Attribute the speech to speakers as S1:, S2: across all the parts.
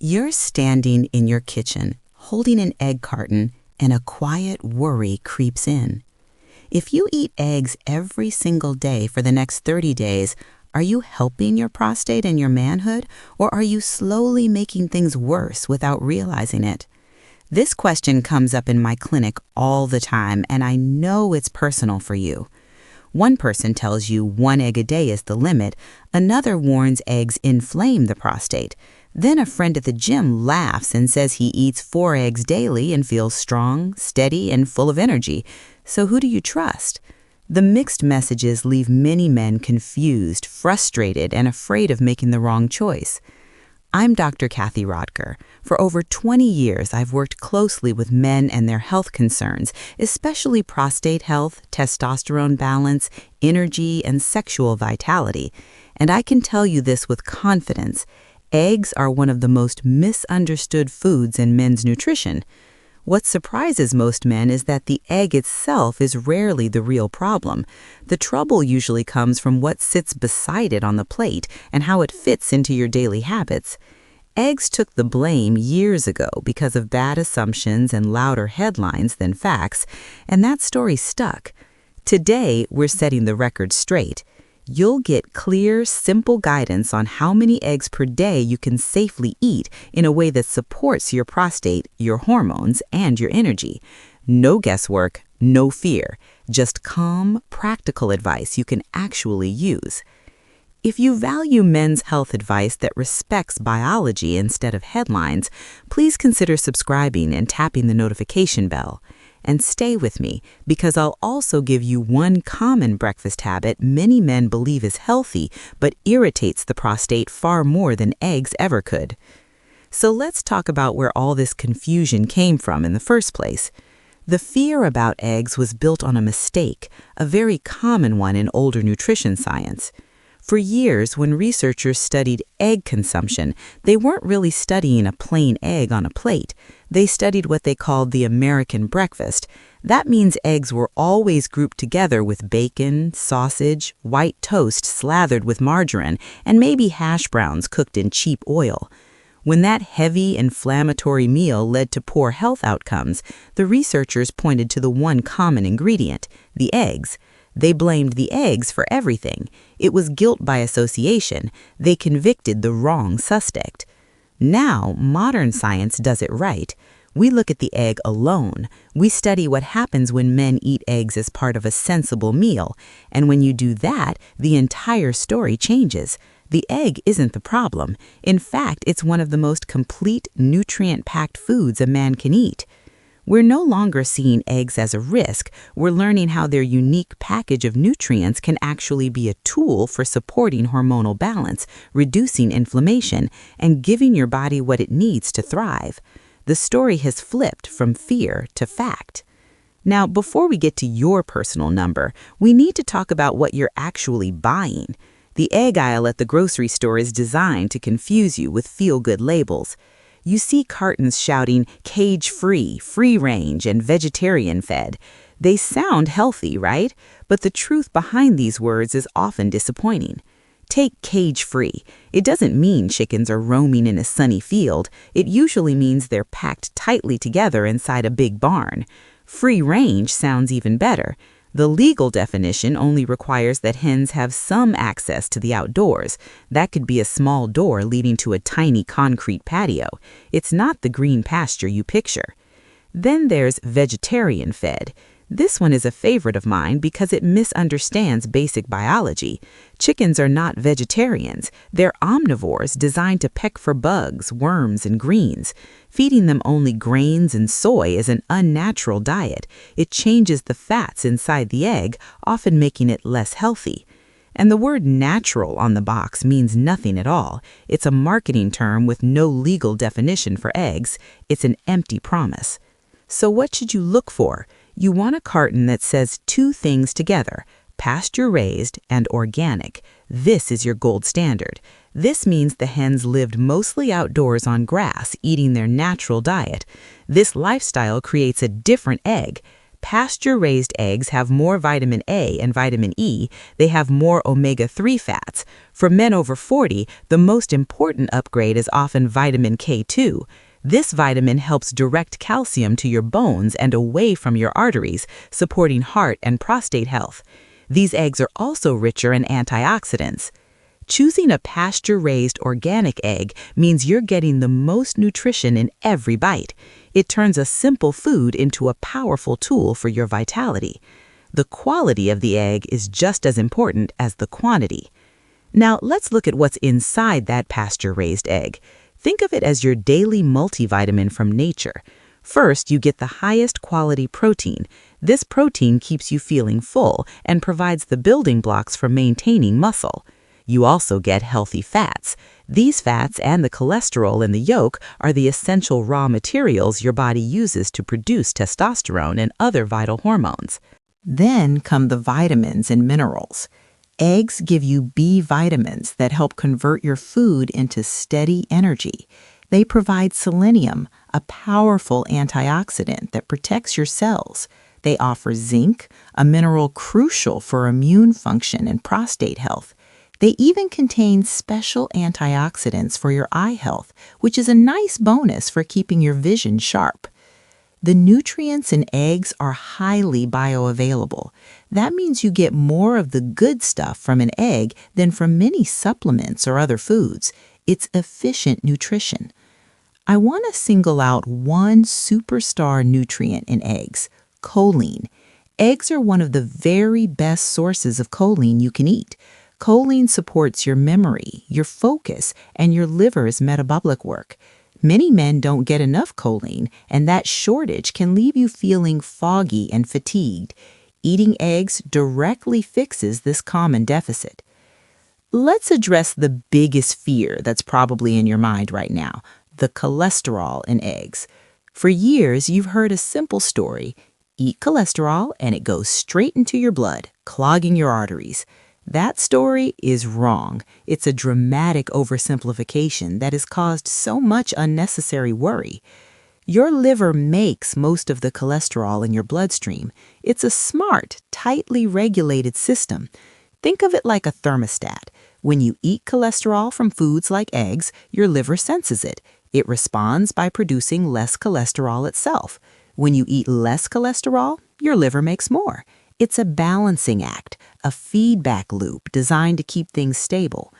S1: You're standing in your kitchen, holding an egg carton, and a quiet worry creeps in. If you eat eggs every single day for the next 30 days, are you helping your prostate and your manhood, or are you slowly making things worse without realizing it? This question comes up in my clinic all the time, and I know it's personal for you. One person tells you 1 egg a day is the limit, another warns eggs inflame the prostate. Then a friend at the gym laughs and says he eats 4 eggs daily and feels strong, steady, and full of energy. So who do you trust? The mixed messages leave many men confused, frustrated, and afraid of making the wrong choice. I'm Dr. Kathy Rodker. For over 20 years, I've worked closely with men and their health concerns, especially prostate health, testosterone balance, energy, and sexual vitality. And I can tell you this with confidence. Eggs are one of the most misunderstood foods in men's nutrition. What surprises most men is that the egg itself is rarely the real problem. The trouble usually comes from what sits beside it on the plate and how it fits into your daily habits. Eggs took the blame years ago because of bad assumptions and louder headlines than facts, and that story stuck. Today, we're setting the record straight. You'll get clear, simple guidance on how many eggs per day you can safely eat in a way that supports your prostate, your hormones, and your energy. No guesswork, no fear, just calm, practical advice you can actually use. If you value men's health advice that respects biology instead of headlines, please consider subscribing and tapping the notification bell. And stay with me, because I'll also give you one common breakfast habit many men believe is healthy but irritates the prostate far more than eggs ever could. So let's talk about where all this confusion came from in the first place. The fear about eggs was built on a mistake, a very common one in older nutrition science. For years, when researchers studied egg consumption, they weren't really studying a plain egg on a plate. They studied what they called the American breakfast. That means eggs were always grouped together with bacon, sausage, white toast slathered with margarine, and maybe hash browns cooked in cheap oil. When that heavy, inflammatory meal led to poor health outcomes, the researchers pointed to the one common ingredient, the eggs. They blamed the eggs for everything. It was guilt by association. They convicted the wrong suspect. Now, modern science does it right. We look at the egg alone. We study what happens when men eat eggs as part of a sensible meal. And when you do that, the entire story changes. The egg isn't the problem. In fact, it's one of the most complete, nutrient-packed foods a man can eat. We're no longer seeing eggs as a risk. We're learning how their unique package of nutrients can actually be a tool for supporting hormonal balance, reducing inflammation, and giving your body what it needs to thrive. The story has flipped from fear to fact. Now, before we get to your personal number, we need to talk about what you're actually buying. The egg aisle at the grocery store is designed to confuse you with feel-good labels. You see cartons shouting cage-free, free-range, and vegetarian-fed. They sound healthy, right? But the truth behind these words is often disappointing. Take cage-free. It doesn't mean chickens are roaming in a sunny field. It usually means they're packed tightly together inside a big barn. Free-range sounds even better. The legal definition only requires that hens have some access to the outdoors. That could be a small door leading to a tiny concrete patio. It's not the green pasture you picture. Then there's vegetarian-fed. This one is a favorite of mine because it misunderstands basic biology. Chickens are not vegetarians. They're omnivores designed to peck for bugs, worms, and greens. Feeding them only grains and soy is an unnatural diet. It changes the fats inside the egg, often making it less healthy. And the word natural on the box means nothing at all. It's a marketing term with no legal definition for eggs. It's an empty promise. So what should you look for? You want a carton that says 2 things together, pasture-raised and organic. This is your gold standard. This means the hens lived mostly outdoors on grass, eating their natural diet. This lifestyle creates a different egg. Pasture-raised eggs have more vitamin A and vitamin E. They have more omega-3 fats. For men over 40, the most important upgrade is often vitamin K2. This vitamin helps direct calcium to your bones and away from your arteries, supporting heart and prostate health. These eggs are also richer in antioxidants. Choosing a pasture-raised organic egg means you're getting the most nutrition in every bite. It turns a simple food into a powerful tool for your vitality. The quality of the egg is just as important as the quantity. Now, let's look at what's inside that pasture-raised egg. Think of it as your daily multivitamin from nature. First, you get the highest quality protein. This protein keeps you feeling full and provides the building blocks for maintaining muscle. You also get healthy fats. These fats and the cholesterol in the yolk are the essential raw materials your body uses to produce testosterone and other vital hormones. Then come the vitamins and minerals. Eggs give you B vitamins that help convert your food into steady energy. They provide selenium, a powerful antioxidant that protects your cells. They offer zinc, a mineral crucial for immune function and prostate health. They even contain special antioxidants for your eye health, which is a nice bonus for keeping your vision sharp. The nutrients in eggs are highly bioavailable. That means you get more of the good stuff from an egg than from many supplements or other foods. It's efficient nutrition. I want to single out one superstar nutrient in eggs: choline. Eggs are one of the very best sources of choline you can eat. Choline supports your memory, your focus, and your liver's metabolic work. Many men don't get enough choline, and that shortage can leave you feeling foggy and fatigued. Eating eggs directly fixes this common deficit. Let's address the biggest fear that's probably in your mind right now: the cholesterol in eggs. For years, you've heard a simple story: eat cholesterol and it goes straight into your blood, clogging your arteries. That story is wrong. It's a dramatic oversimplification that has caused so much unnecessary worry. Your liver makes most of the cholesterol in your bloodstream. It's a smart, tightly regulated system. Think of it like a thermostat. When you eat cholesterol from foods like eggs, your liver senses it. It responds by producing less cholesterol itself. When you eat less cholesterol, your liver makes more. It's a balancing act, a feedback loop designed to keep things stable.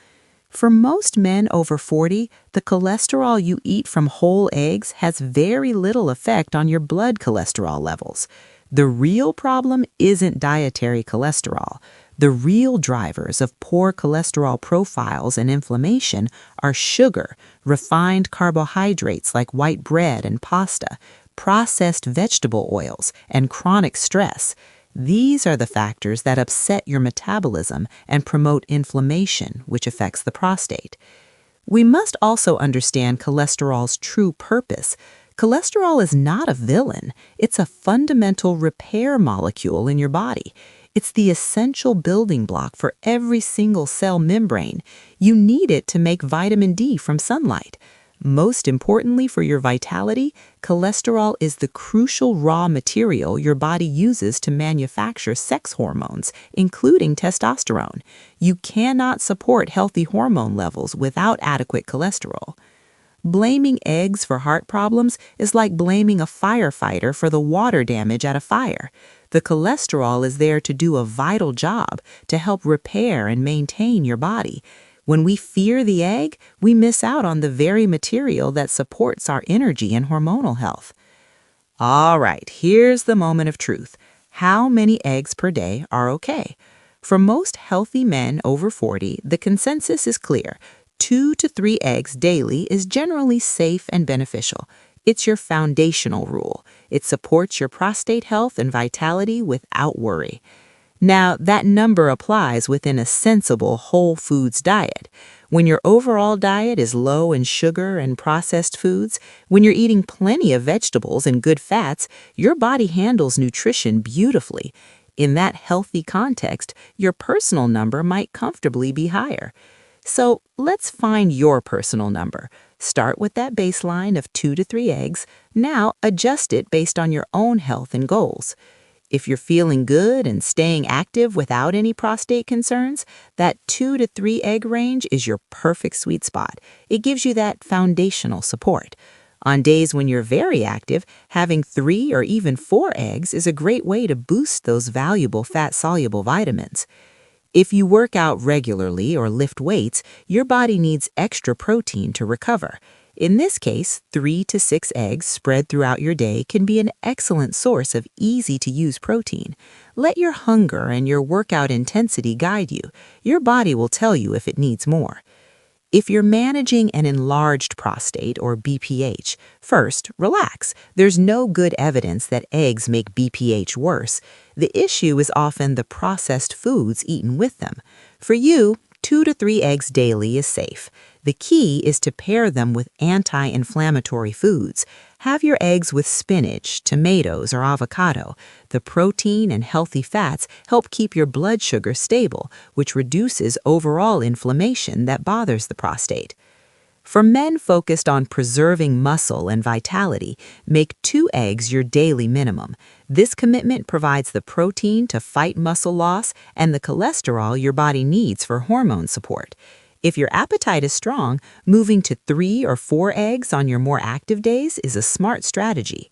S1: For most men over 40, the cholesterol you eat from whole eggs has very little effect on your blood cholesterol levels. The real problem isn't dietary cholesterol. The real drivers of poor cholesterol profiles and inflammation are sugar, refined carbohydrates like white bread and pasta, processed vegetable oils, and chronic stress. These are the factors that upset your metabolism and promote inflammation, which affects the prostate. We must also understand cholesterol's true purpose. Cholesterol is not a villain. It's a fundamental repair molecule in your body. It's the essential building block for every single cell membrane. You need it to make vitamin D from sunlight. Most importantly for your vitality, cholesterol is the crucial raw material your body uses to manufacture sex hormones, including testosterone. You cannot support healthy hormone levels without adequate cholesterol. Blaming eggs for heart problems is like blaming a firefighter for the water damage at a fire. The cholesterol is there to do a vital job to help repair and maintain your body. When we fear the egg, we miss out on the very material that supports our energy and hormonal health. All right, here's the moment of truth. How many eggs per day are okay? For most healthy men over 40, the consensus is clear. 2 to 3 eggs daily is generally safe and beneficial. It's your foundational rule. It supports your prostate health and vitality without worry. Now, that number applies within a sensible whole foods diet. When your overall diet is low in sugar and processed foods, when you're eating plenty of vegetables and good fats, your body handles nutrition beautifully. In that healthy context, your personal number might comfortably be higher. So let's find your personal number. Start with that baseline of 2 to 3 eggs. Now adjust it based on your own health and goals. If you're feeling good and staying active without any prostate concerns, that 2 to 3 egg range is your perfect sweet spot. It gives you that foundational support. On days when you're very active, having 3 or even 4 eggs is a great way to boost those valuable fat-soluble vitamins. If you work out regularly or lift weights, your body needs extra protein to recover. In this case, 3 to 6 eggs spread throughout your day can be an excellent source of easy-to-use protein. Let your hunger and your workout intensity guide you. Your body will tell you if it needs more. If you're managing an enlarged prostate or BPH, first, relax. There's no good evidence that eggs make BPH worse. The issue is often the processed foods eaten with them. For you, 2 to 3 eggs daily is safe. The key is to pair them with anti-inflammatory foods. Have your eggs with spinach, tomatoes, or avocado. The protein and healthy fats help keep your blood sugar stable, which reduces overall inflammation that bothers the prostate. For men focused on preserving muscle and vitality, make 2 eggs your daily minimum. This commitment provides the protein to fight muscle loss and the cholesterol your body needs for hormone support. If your appetite is strong, moving to 3 or 4 eggs on your more active days is a smart strategy.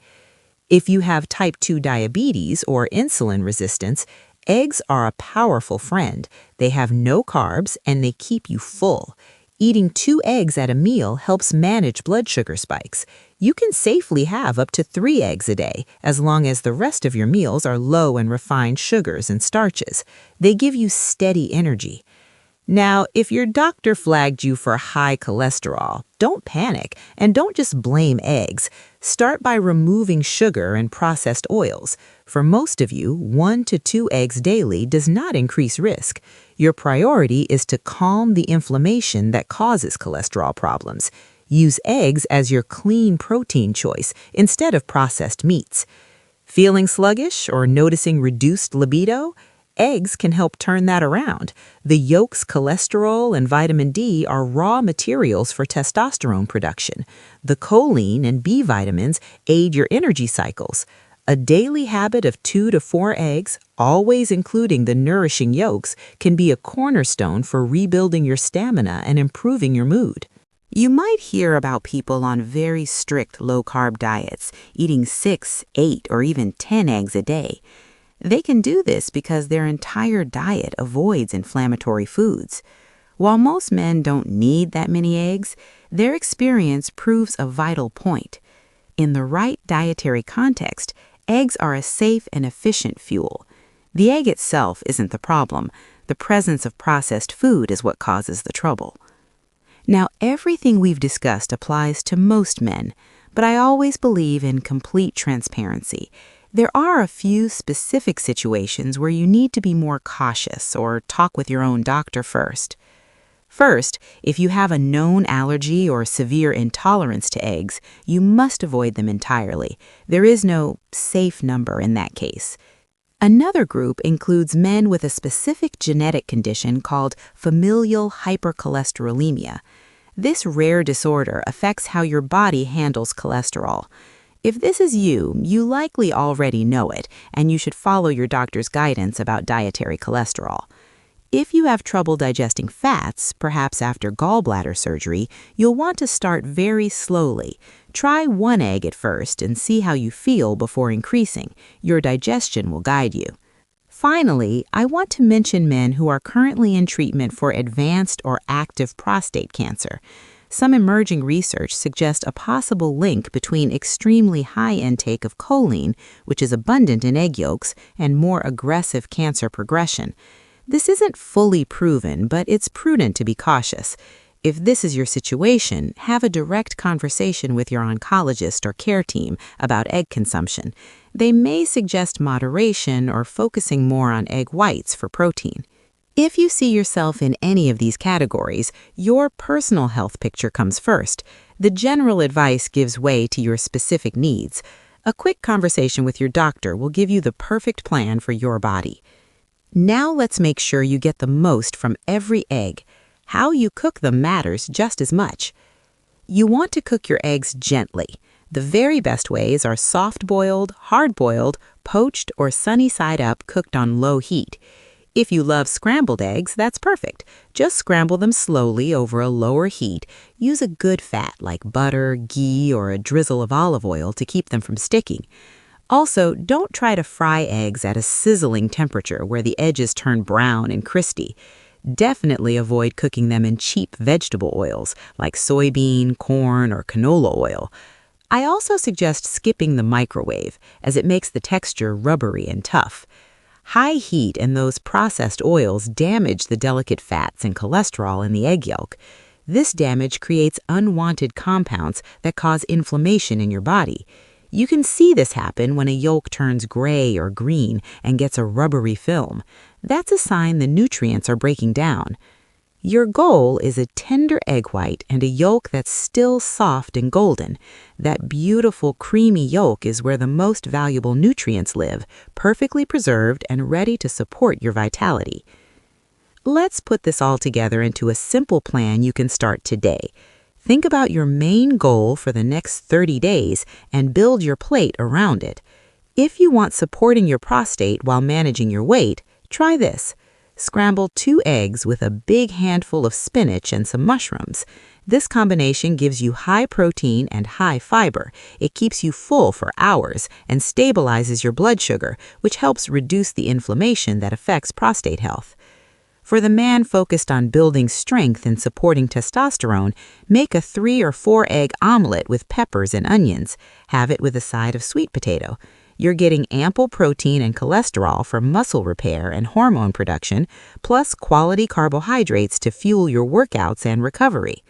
S1: If you have type 2 diabetes or insulin resistance, eggs are a powerful friend. They have no carbs and they keep you full. Eating 2 eggs at a meal helps manage blood sugar spikes. You can safely have up to 3 eggs a day, as long as the rest of your meals are low in refined sugars and starches. They give you steady energy. Now, if your doctor flagged you for high cholesterol, don't panic and don't just blame eggs. Start by removing sugar and processed oils. For most of you, 1 to 2 eggs daily does not increase risk. Your priority is to calm the inflammation that causes cholesterol problems. Use eggs as your clean protein choice instead of processed meats. Feeling sluggish or noticing reduced libido? Eggs can help turn that around. The yolk's cholesterol and vitamin D are raw materials for testosterone production. The choline and B vitamins aid your energy cycles. A daily habit of 2 to 4 eggs, always including the nourishing yolks, can be a cornerstone for rebuilding your stamina and improving your mood. You might hear about people on very strict low-carb diets, eating 6, 8, or even 10 eggs a day. They can do this because their entire diet avoids inflammatory foods. While most men don't need that many eggs, their experience proves a vital point. In the right dietary context, eggs are a safe and efficient fuel. The egg itself isn't the problem. The presence of processed food is what causes the trouble. Now, everything we've discussed applies to most men, but I always believe in complete transparency. There are a few specific situations where you need to be more cautious or talk with your own doctor first. First, if you have a known allergy or severe intolerance to eggs, you must avoid them entirely. There is no safe number in that case. Another group includes men with a specific genetic condition called familial hypercholesterolemia. This rare disorder affects how your body handles cholesterol. If this is you, you likely already know it, and you should follow your doctor's guidance about dietary cholesterol. If you have trouble digesting fats, perhaps after gallbladder surgery, you'll want to start very slowly. Try 1 egg at first and see how you feel before increasing. Your digestion will guide you. Finally, I want to mention men who are currently in treatment for advanced or active prostate cancer. Some emerging research suggests a possible link between extremely high intake of choline, which is abundant in egg yolks, and more aggressive cancer progression. This isn't fully proven, but it's prudent to be cautious. If this is your situation, have a direct conversation with your oncologist or care team about egg consumption. They may suggest moderation or focusing more on egg whites for protein. If you see yourself in any of these categories, your personal health picture comes first. The general advice gives way to your specific needs. A quick conversation with your doctor will give you the perfect plan for your body. Now let's make sure you get the most from every egg. How you cook them matters just as much. You want to cook your eggs gently. The very best ways are soft-boiled, hard-boiled, poached, or sunny-side up cooked on low heat. If you love scrambled eggs, that's perfect. Just scramble them slowly over a lower heat. Use a good fat like butter, ghee, or a drizzle of olive oil to keep them from sticking. Also, don't try to fry eggs at a sizzling temperature where the edges turn brown and crispy. Definitely avoid cooking them in cheap vegetable oils like soybean, corn, or canola oil. I also suggest skipping the microwave, as it makes the texture rubbery and tough. High heat and those processed oils damage the delicate fats and cholesterol in the egg yolk. This damage creates unwanted compounds that cause inflammation in your body. You can see this happen when a yolk turns gray or green and gets a rubbery film. That's a sign the nutrients are breaking down. Your goal is a tender egg white and a yolk that's still soft and golden. That beautiful, creamy yolk is where the most valuable nutrients live, perfectly preserved and ready to support your vitality. Let's put this all together into a simple plan you can start today. Think about your main goal for the next 30 days and build your plate around it. If you want supporting your prostate while managing your weight, try this. Scramble 2 eggs with a big handful of spinach and some mushrooms. This combination gives you high protein and high fiber. It keeps you full for hours and stabilizes your blood sugar, which helps reduce the inflammation that affects prostate health. For the man focused on building strength and supporting testosterone, make a 3 or 4 egg omelet with peppers and onions. Have it with a side of sweet potato. You're getting ample protein and cholesterol for muscle repair and hormone production, plus quality carbohydrates to fuel your workouts and recovery.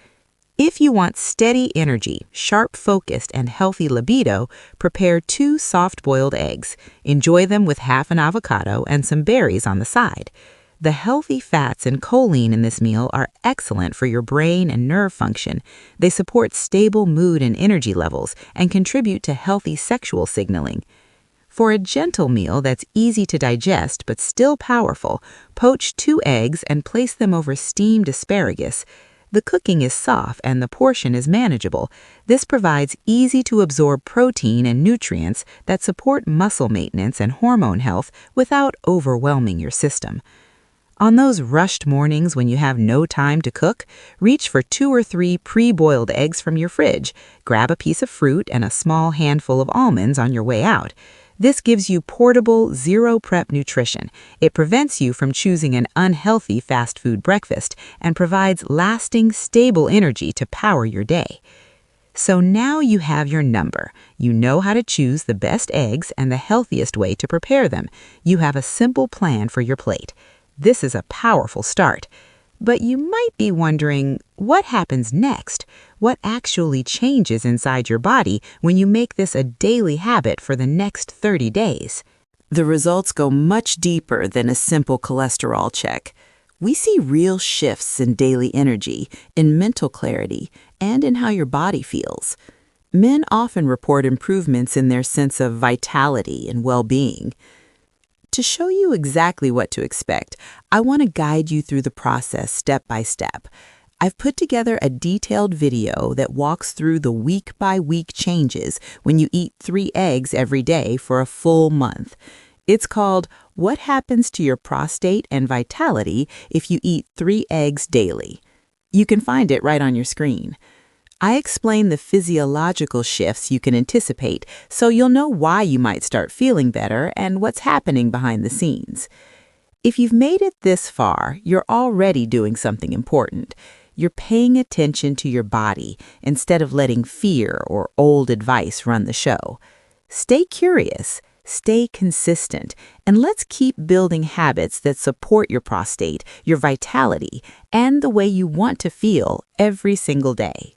S1: If you want steady energy, sharp focus, and healthy libido, prepare 2 soft-boiled eggs. Enjoy them with half an avocado and some berries on the side. The healthy fats and choline in this meal are excellent for your brain and nerve function. They support stable mood and energy levels and contribute to healthy sexual signaling. For a gentle meal that's easy to digest but still powerful, poach 2 eggs and place them over steamed asparagus. The cooking is soft and the portion is manageable. This provides easy-to-absorb protein and nutrients that support muscle maintenance and hormone health without overwhelming your system. On those rushed mornings when you have no time to cook, reach for 2 or 3 pre-boiled eggs from your fridge. Grab a piece of fruit and a small handful of almonds on your way out. This gives you portable, zero-prep nutrition. It prevents you from choosing an unhealthy fast food breakfast and provides lasting, stable energy to power your day. So now you have your number. You know how to choose the best eggs and the healthiest way to prepare them. You have a simple plan for your plate. This is a powerful start. But you might be wondering, what happens next? What actually changes inside your body when you make this a daily habit for the next 30 days? The results go much deeper than a simple cholesterol check. We see real shifts in daily energy, in mental clarity, and in how your body feels. Men often report improvements in their sense of vitality and well-being. To show you exactly what to expect, I want to guide you through the process step by step. I've put together a detailed video that walks through the week-by-week changes when you eat 3 eggs every day for a full month. It's called What Happens to Your Prostate and Vitality If You Eat 3 Eggs Daily. You can find it right on your screen. I explain the physiological shifts you can anticipate, so you'll know why you might start feeling better and what's happening behind the scenes. If you've made it this far, you're already doing something important. You're paying attention to your body instead of letting fear or old advice run the show. Stay curious, stay consistent, and let's keep building habits that support your prostate, your vitality, and the way you want to feel every single day.